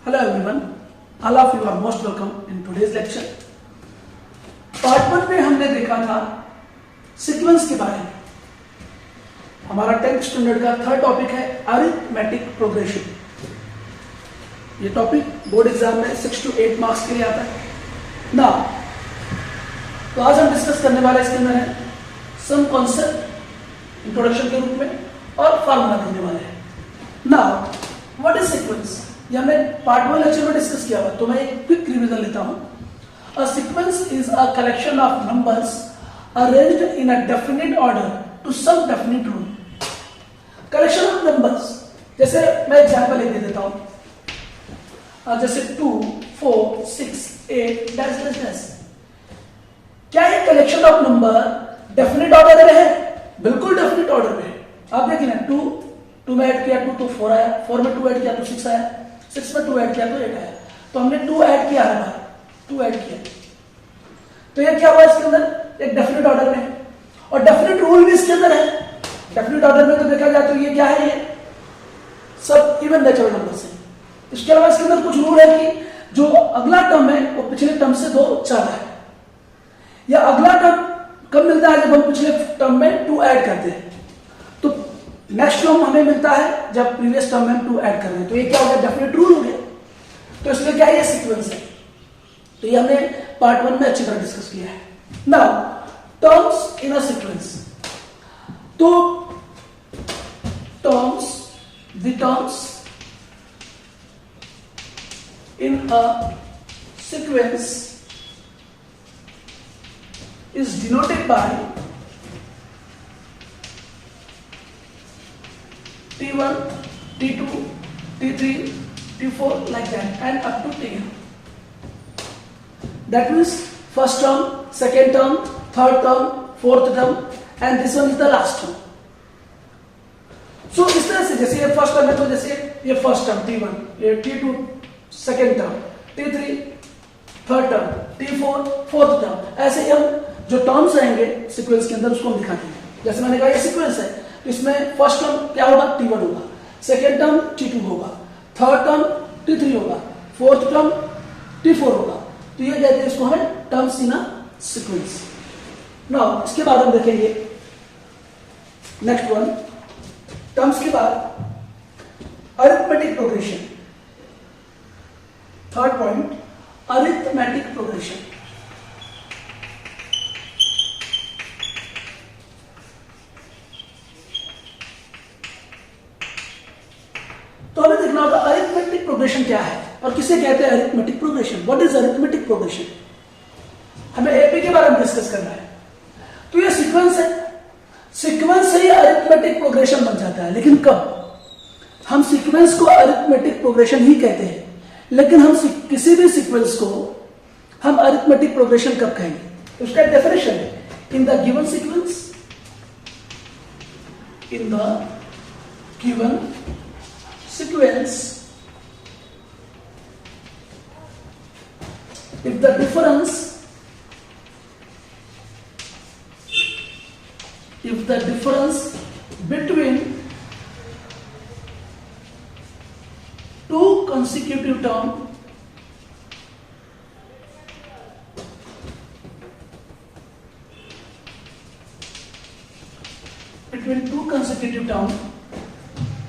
Hello everyone, all of you are most welcome in today's lecture. Part 1 में हमने देखा था सीक्वेंस के बारे में. हमारा 10th स्टैंडर्ड का थर्ड टॉपिक है अरिथमेटिक प्रोग्रेशन. ये टॉपिक बोर्ड एग्जाम में 6 to 8 मार्क्स के लिए आता है. ना तो आज हम डिस्कस करने वाले इसके अंदर है सम कॉन्सेप्ट इंट्रोडक्शन के रूप में और फार्मूला देने वाले हैं. ना व्हाट इज सीक्वेंस, ये हमने पार्ट 1 लेक्चर में डिस्कस किया हुआ, तो मैं एक क्विक रिवीजन लेता हूं. A sequence is a collection of numbers arranged in a definite order to some definite rule. Collection of numbers, जैसे मैं एग्जाम्पल एक दे देता हूं, जैसे 2, 4, 6, 8 डैश डैश डैश. क्या ये collection of number definite order में है? बिल्कुल डेफिनेट ऑर्डर में है. आप देखिए ना, 2 में ऐड किया 2 तो 4 आया, 4 में 2 ऐड किया तो 6 आया, 6 में 2 ऐड किया तो 8 आया. तो हमने 2 ऐड किया है, 2 ऐड किया, तो ये क्या हुआ इसके अंदर? एक डेफिनेट ऑर्डर में, और डेफिनेट रूल भी इसके अंदर है. डेफिनेट ऑर्डर में तो देखा जाए तो ये क्या है, ये सब इवन नेचुरल नंबर्स है. इसके अलावा इसके अंदर कुछ रूल है कि जो अगला टर्म है वो पिछले टर्म से 2 ज्यादा है, या अगला टर्म कब मिलता है? जब हम पिछले टर्म में 2 ऐड करते हैं. तो नेक्स्ट टर्म हमें मिलता है जब प्रीवियस टर्म में हम 2 ऐड कर रहे हैं. तो ये क्या हो गया? डेफिनेट रूल हो गया. तो इसलिए क्या ये सीक्वेंस है. तो ये हमने पार्ट 1 में अच्छी तरह डिस्कस किया है. Now terms in a sequence. तो terms, the terms in a sequence is denoted by T1, T2, T3, T4 like that and up to Tn. That means first term, second term, third term, fourth term and this one is the last term. So इस तरह से जैसे ये first term है तो जैसे ये first term T1, ये T2 second term, T3 third term, T4 fourth term, ऐसे ही हम जो टर्म्स रहेंगे सीक्वेंस के अंदर उसको हम दिखाते हैं. जैसे मैंने कहा ये सीक्वेंस है, तो इसमें फर्स्ट टर्म क्या होगा? T1 होगा, सेकेंड टर्म T2 होगा, थर्ड टर्म T3 होगा, फोर्थ टर्म T4 होगा. तो ये कहते हैं इसको हमें terms in a sequence. Now इसके बाद हम देखेंगे नेक्स्ट वन, टर्म्स के बाद arithmetic progression. Third point, arithmetic progression. तो हमें देखना होगा अरिथमेटिक प्रोग्रेशन क्या है और किसे कहते हैं arithmetic progression. What is arithmetic progression? हमें एपी के बारे में डिस्कस करना है. तो ये सीक्वेंस है, सीक्वेंस से ही अरिथमेटिक प्रोग्रेशन बन जाता है. लेकिन कब? हम सीक्वेंस को अरिथमेटिक प्रोग्रेशन ही कहते हैं, लेकिन हम किसी भी सीक्वेंस को हम अरिथमेटिक प्रोग्रेशन कब कहेंगे? उसका डेफिनेशन है, in the given sequence, in the given sequence if the difference between two consecutive term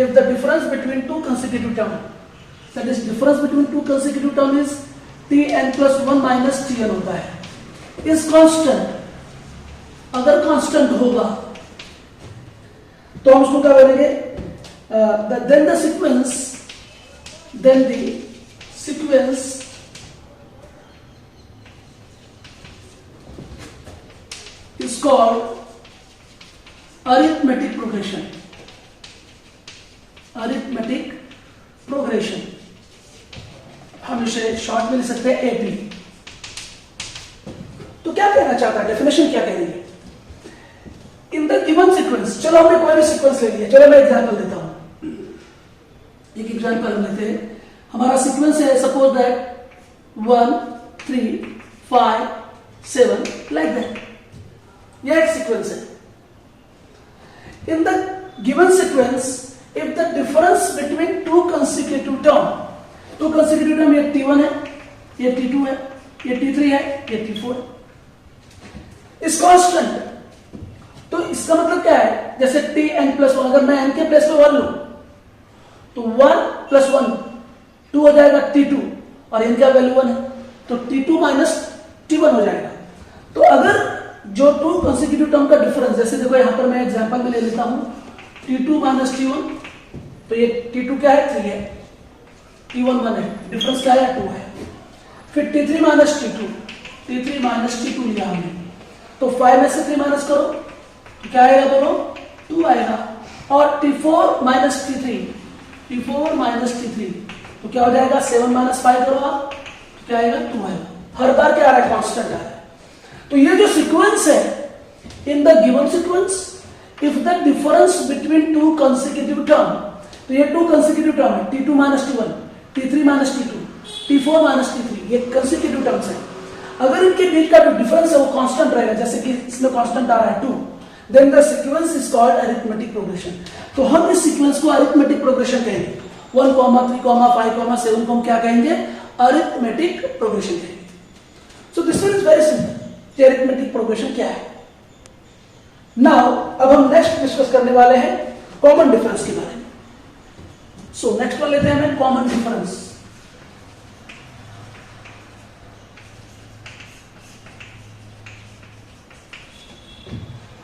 if the difference between two consecutive term, that is difference between two consecutive term is tn plus 1 minus tn होता है, is constant. अगर constant होगा तो हम उसको क्या बोलेंगे? then the sequence is called arithmetic progression. Arithmetic progression हम इसे शॉर्ट में लिख सकते हैं एपी. तो क्या कहना चाहता है, डेफिनेशन क्या कह रही है? In the given sequence. चलो हमने कोई भी सीक्वेंस ले लिया, चलो मैं एग्जांपल देता हूं. एक एग्जांपल हम लेते हैं. हमारा सीक्वेंस है सपोज दैट 1 3 5 7 लाइक दैट. यह एक सीक्वेंस है. In the given sequence, if the difference between two consecutive terms, to consecutive term, ये T1 है, ये T2 है, ये T3 है, ये T4 है, इस कांस्टेंट। तो इसका मतलब क्या है, जैसे Tn+1, अगर मैं n के प्लेस पे 1 लूं तो 1 + 1 2 हो जाएगा T2, और n का वैल्यू 1 है तो T2 - T1 हो जाएगा। तो अगर जो टू कंसेक्यूटिव टर्म का डिफरेंस, जैसे देखो यहां पर मैं एग्जांपल में ले लेता हूं T2 - T1, तो ये T2 क्या है, 3 है, T1 1 है, डिफरेंस क्या है, 2 है। फिर T3 - T2, T3 - T2 लिया हमने, तो 5 में से 3 माइनस करो तो क्या आएगा, दोनों 2 आएगा। और T4 - T3, T4 - T3 तो क्या हो जाएगा, 7 - 5 करो आप तो क्या आएगा, 2 आएगा। हर बार क्या आ रहा है, कांस्टेंट आ रहा है। तो ये जो सीक्वेंस है, in the given sequence if the difference between two consecutive term, तो ये टू कंसेक्यूटिव टर्म है, T2 - T1, T3 - T2, T4 - T3, ये कंसेक्यूटिव टर्म्स है। अगर इनके बीच का जो डिफरेंस है वो कांस्टेंट रहेगा, जैसे कि इसमें कांस्टेंट आ रहा है 2, then the sequence is called arithmetic progression. तो हम इस सीक्वेंस को अरिथमेटिक प्रोग्रेशन कहेंगे। 1, 3, 5, 7 को हम क्या कहेंगे, अरिथमेटिक प्रोग्रेशन कहेंगे। So this one is very simple, arithmetic progression क्या है। नाउ अब हम नेक्स्ट डिस्कस करने वाले हैं कॉमन डिफरेंस के बारे में। सो नेक्स्ट वन लेते हैं हमें common difference.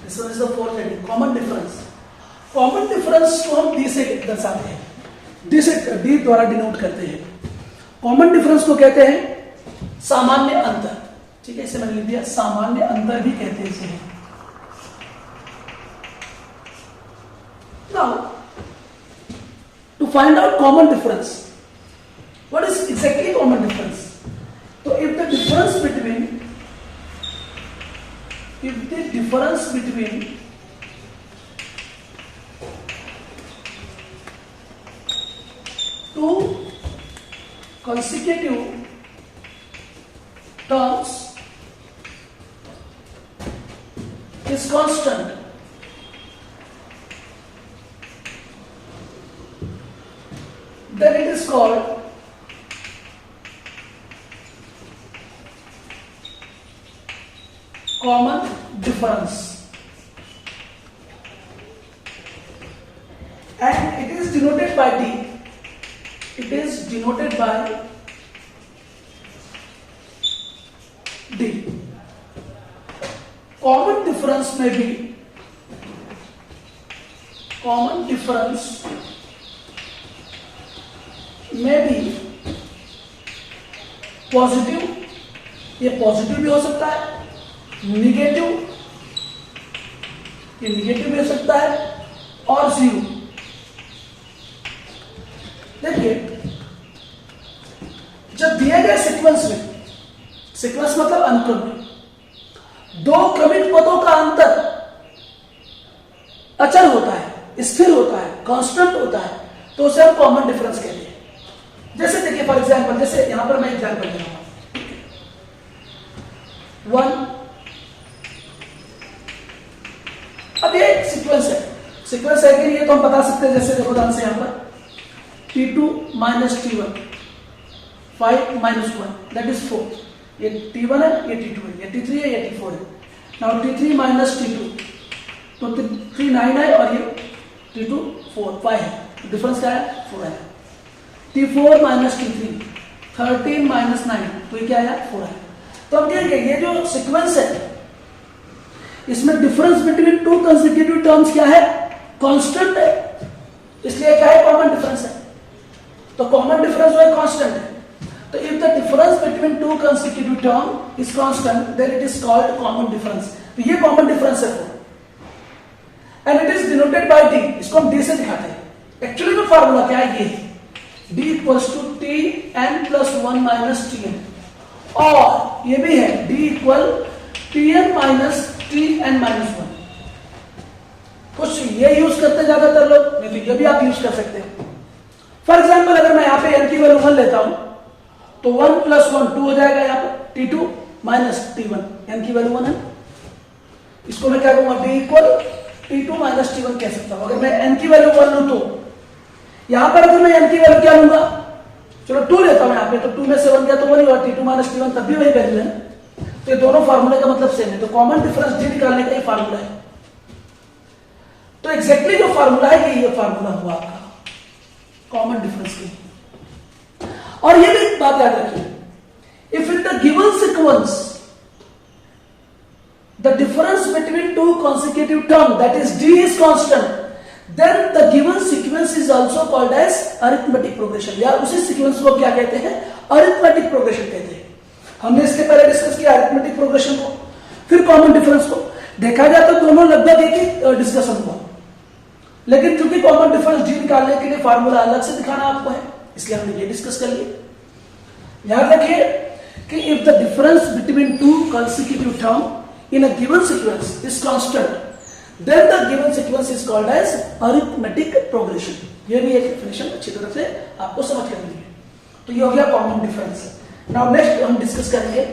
This one is the fourth heading, common difference. Common difference को हम डी से दर्शाते हैं, डी द्वारा डिनोट करते हैं। कॉमन डिफरेंस को कहते हैं सामान्य अंतर, ठीक है, इसे मैंने लिख दिया, सामान्य अंतर भी कहते हैं इसे। Now to find out common difference, what is exactly common difference. तो if the difference between two consecutive terms is constant, then it is called common difference, and it is denoted by D. It is denoted by D. Common difference may be positive, ये positive भी हो सकता है, negative, ये negative भी हो सकता है, और जीरो। देखिए, जब दिए गए सीक्वेंस में, सीक्वेंस मतलब अनुक्रम में, दो क्रमिक पदों का अंतर अचल होता है, स्थिर होता है, कांस्टेंट होता है, तो उसे हम कॉमन डिफरेंस कहते हैं। जैसे देखिए फॉर एग्जांपल, जैसे यहां पर मैं एग्जांपल दे रहा हूं, 1, अब ये सीक्वेंस है, सीक्वेंस है कि नहीं ये तो हम बता सकते हैं। जैसे देखो ध्यान से यहां पर T2 - T1, 5 - 1, that is 4, ये T1 है, ये T2 है, ये T3 है, ये T4 है। Now T3 - T2, तो 3 9 है, और ये T2 4 5 है, तो डिफरेंस क्या है, 4 है। T4 - T3, 13 - 9, तो ये क्या है, 4 है। तो अब देखिए ये जो सीक्वेंस है, इसमें difference between two consecutive terms क्या है, कांस्टेंट है, इसलिए क्या है, कॉमन डिफरेंस है। तो कॉमन डिफरेंस जो है कांस्टेंट है। तो if the difference between two consecutive term is constant, then it is called common difference. तो ये कॉमन डिफरेंस है, and it is denoted by D. इसको हम डी से दिखाते हैं। एक्चुअली में फार्मूला क्या है, ये d = Tn + 1 - Tn, और ये भी है d = Tn - Tn - 1। कुछ ये यूज करते हैं ज्यादातर लोग, नहीं तो ये भी आप यूज कर सकते हैं। फॉर एग्जाम्पल, अगर मैं यहाँ पे n की वैल्यू 1 लेता हूं तो 1 + 1 2 हो जाएगा, यहाँ पर T2 - T1, n की वैल्यू 1 है, इसको मैं क्या कहूंगा, d = T2 - T1 कह सकता हूं। अगर मैं n की वैल्यू 1 लूं तो यहां पर अगर मैं n की वैल्यू क्या लूंगा, चलो 2 लेता हूं यहां पे, तो 2 में से 1 गया तो 1 ही हुआ, T2 माइनस T1 तब भी वही वैल्यू है। तो ये दोनों फार्मूले का मतलब सेम है, तो कॉमन डिफरेंस डी निकालने का ये फार्मूला है। तो एग्जैक्टली जो फार्मूला है ये फार्मूला हुआ आपका कॉमन डिफरेंस के। और ये भी बात याद रखिए, if in the given sequence the difference between two consecutive terms, that is d is constant, then the given sequence is also called as arithmetic progression, या उसी सीक्वेंस को क्या कहते हैं, arithmetic progression कहते हैं। हमने इसके पहले डिस्कस किया arithmetic progression को, फिर कॉमन डिफरेंस को। देखा जाए तो दोनों लगभग एक ही डिस्कशन हुआ, लेकिन क्योंकि कॉमन डिफरेंस डी निकालने के लिए फार्मूला अलग से दिखाना आपको है, इसलिए हमने ये डिस्कस कर लिया। याद रखिए कि if the difference between to consecutive terms in a given sequence is constant, then the given sequence is called as arithmetic progression। ये भी एक डेफिनेशन अच्छी तरह से आपको समझ करनी है। तो ये हो गया कॉमन डिफरेंस। नाउ नेक्स्ट हम डिस्कस करेंगे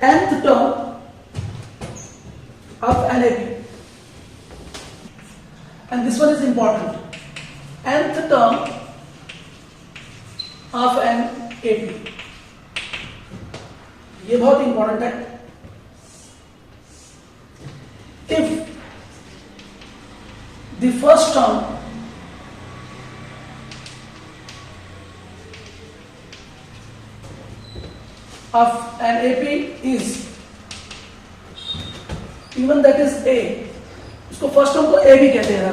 nth term of an AP, and this one is important. nth term of an AP, ये बहुत इंपॉर्टेंट है। If the first term of an AP is even that is A, इसको first term को A भी कहते हैं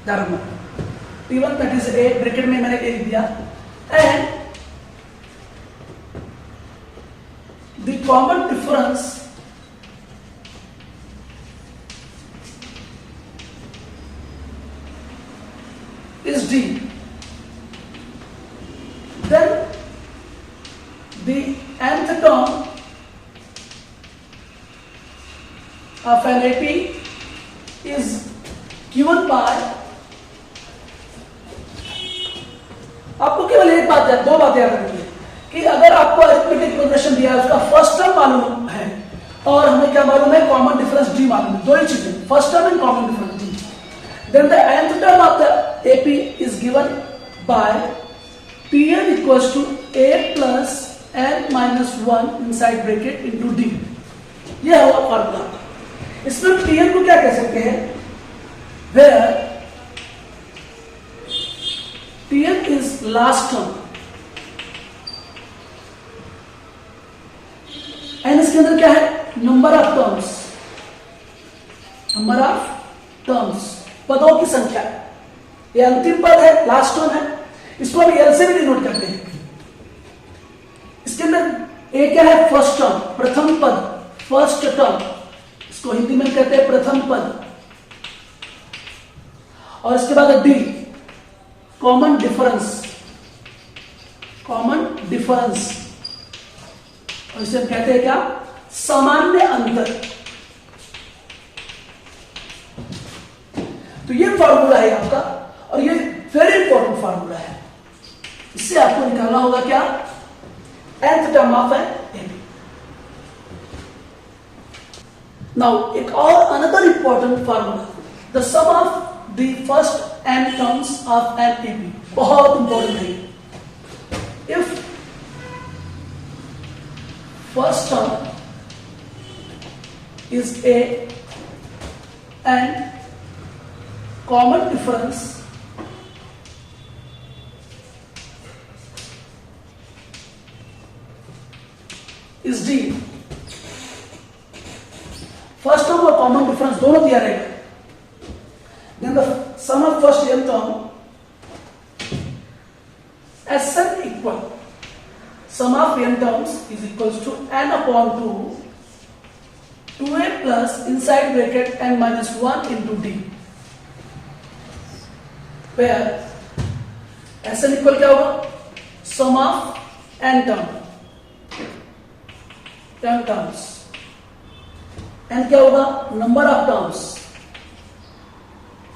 ध्यान रखना, even that is A, bracket में मैंने A लिख दिया, and the common difference is D, then the nth term of an AP is given by, आपको केवल एक बात याद, दो बात याद रखनी है कि अगर आपको अरिथमेटिक प्रोग्रेशन दिया है, उसका फर्स्ट टर्म मालूम है और हमें क्या मालूम है, कॉमन डिफरेंस डी मालूम है, दो ही चीजें, first term and common difference D. Then the nth term of the AP is given by Pn equals to A plus n minus 1 inside bracket into D। यह होगा फॉर्मूला। इसमें Pn को क्या कह सकते हैं, where Pn is last term, n इसके अंदर क्या है, number of terms, number of terms, पदों की संख्या। ये अंतिम पद है, लास्ट टर्म है, इसको हम एल से भी डिनोट करते हैं। इसके अंदर ए क्या है, फर्स्ट टर्म, प्रथम पद, फर्स्ट टर्म, इसको हिंदी में कहते हैं प्रथम पद। और इसके बाद D, common difference, common difference, और इसे हम कहते हैं क्या, सामान्य अंतर। तो ये फार्मूला है आपका, और ये वेरी इंपॉर्टेंट फार्मूला है। इससे आपको निकालना होगा क्या, nth term of an AP. Now एक और another important formula, the sum of the first n terms of an AP, बहुत इंपॉर्टेंट है। If first term is A and common difference is D, first term और common difference दोनों दिया रहेगा। Then the sum of first n term Sn equal, sum of n terms is equals to n upon 2 2a plus inside bracket n minus 1 into D, where Sn equal क्या होगा, सम of n terms, n क्या होगा, number of terms,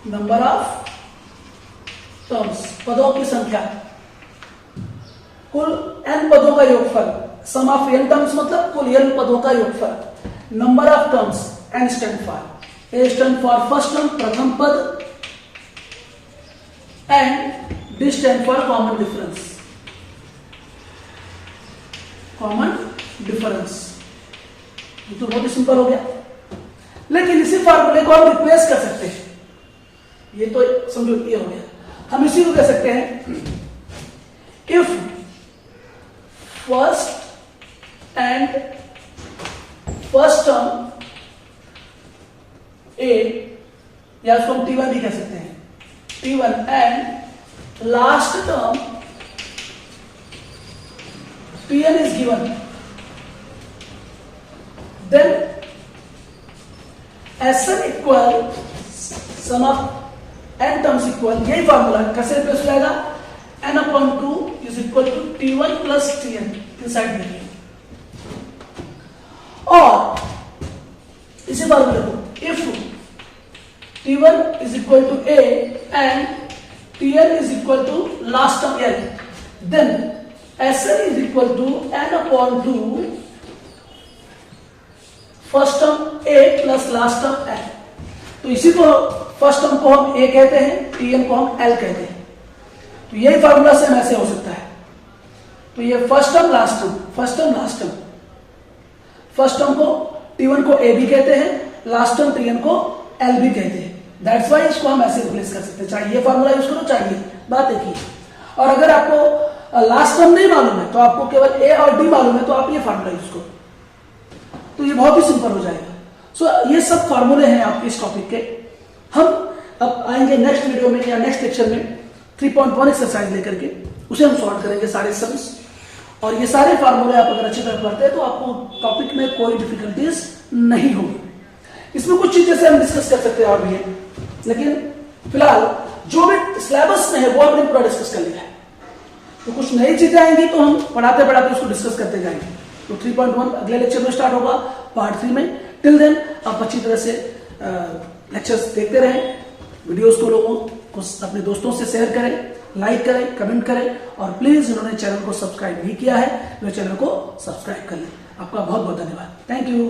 number of terms, पदों की संख्या, कुल n पदों का योगफल, सम ऑफ n टर्म्स मतलब कुल n पदों का योगफल, number of terms, n stand for, a stand for first term, प्रथम पद, and D stand for common difference। Common difference. ये तो बहुत ही सिंपल हो गया। लेकिन इसी फार्मूले को हम रिप्लेस कर सकते हैं। ये तो समझो ये हो गया। हम इसी को कह सकते हैं इफ फर्स्ट टर्म ए, या इसको हम T1 भी कह सकते हैं, T1 and last term Tn is given, then Sn equal sum of n terms equal, यही फॉर्मूला कैसे रिप्लेस हो जाएगा, n/2 is equal to T1 plus Tn inside में। और इसी फॉर्मूले को if T1 is equal to A and Tn is equal to last term L, then Sn is equal to n/2 first term A plus last term L। तो इसी को first term को हम A कहते हैं, Tn को हम L कहते हैं। तो यही फॉर्मूला सेम ऐसे हो सकता है। तो ये first term last term, first term last term, first term को T1 को A भी कहते हैं, लास्ट टर्म Tn को L भी कहते हैं। दैट्स वाई इसको हम ऐसे रिप्लेस कर सकते हैं, चाहे ये फॉर्मूला यूज करो चाहिए, बात एक ही। और अगर आपको लास्ट टर्म नहीं मालूम है, तो आपको केवल A और D मालूम है, तो आप ये फॉर्मूला यूज करो, तो ये बहुत ही सिंपल हो जाएगा। सो ये सब फॉर्मूले हैं आपके इस टॉपिक के। हम अब आएंगे नेक्स्ट वीडियो में या नेक्स्ट लेक्चर में 3.1 एक्सरसाइज लेकर के, उसे हम सॉल्व करेंगे सारे सम्स। और ये सारे फार्मूले आप अगर अच्छी तरह पढ़ते हैं तो आपको टॉपिक में कोई डिफिकल्टीज नहीं होगी। इसमें कुछ चीजें से हम डिस्कस कर सकते हैं और भी है, लेकिन फिलहाल जो भी सिलेबस में है वो हमने पूरा डिस्कस कर लिया है। तो कुछ नई चीजें आएंगी तो हम पढ़ाते पढ़ाते उसको डिस्कस करते जाएंगे। तो 3.1 अगले लेक्चर में स्टार्ट होगा, पार्ट 3 में। टिल देन आप अच्छी तरह से लेक्चर्स देखते रहें, वीडियोस को लोगों को अपने दोस्तों से शेयर करें, लाइक करें, कमेंट करें, और प्लीज जिन्होंने चैनल को सब्सक्राइब नहीं किया है वे चैनल को सब्सक्राइब कर लें। आपका बहुत बहुत धन्यवाद। Thank you.